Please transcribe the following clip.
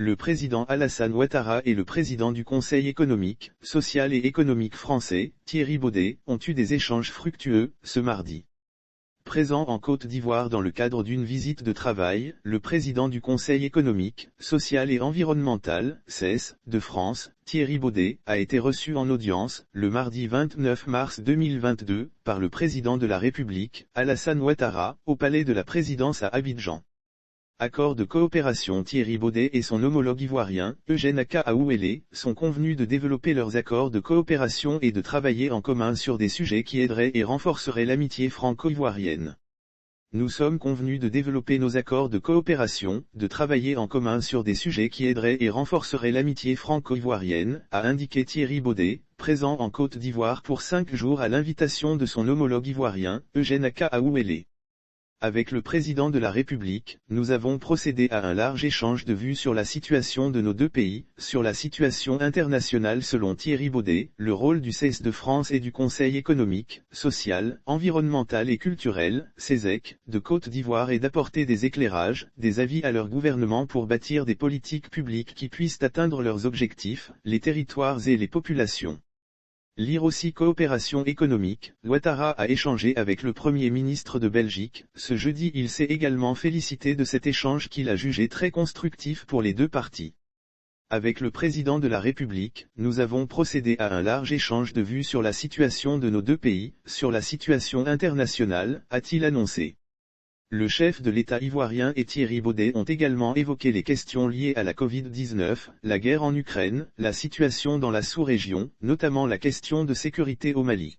Le président Alassane Ouattara et le président du Conseil économique, social et économique français, Thierry Baudet, ont eu des échanges fructueux, ce mardi. Présent en Côte d'Ivoire dans le cadre d'une visite de travail, le président du Conseil économique, social et environnemental, CESE, de France, Thierry Baudet, a été reçu en audience, le mardi 29 mars 2022, par le président de la République, Alassane Ouattara, au palais de la présidence à Abidjan. Accord de coopération. Thierry Baudet et son homologue ivoirien, Eugène Akahaouélé, sont convenus de développer leurs accords de coopération et de travailler en commun sur des sujets qui aideraient et renforceraient l'amitié franco-ivoirienne. Nous sommes convenus de développer nos accords de coopération, de travailler en commun sur des sujets qui aideraient et renforceraient l'amitié franco-ivoirienne, a indiqué Thierry Baudet, présent en Côte d'Ivoire pour 5 jours à l'invitation de son homologue ivoirien, Eugène Akahaouélé. Avec le président de la République, nous avons procédé à un large échange de vues sur la situation de nos deux pays, sur la situation internationale selon Thierry Baudet, le rôle du CESE de France et du Conseil économique, social, environnemental et culturel, CESEC, de Côte d'Ivoire et d'apporter des éclairages, des avis à leur gouvernement pour bâtir des politiques publiques qui puissent atteindre leurs objectifs, les territoires et les populations. Lire aussi coopération économique. Ouattara a échangé avec le Premier ministre de Belgique. Ce jeudi, il s'est également félicité de cet échange qu'il a jugé très constructif pour les deux parties. Avec le président de la République, nous avons procédé à un large échange de vues sur la situation de nos deux pays, sur la situation internationale, a-t-il annoncé. Le chef de l'État ivoirien et Thierry Baudet ont également évoqué les questions liées à la Covid-19, la guerre en Ukraine, la situation dans la sous-région, notamment la question de sécurité au Mali.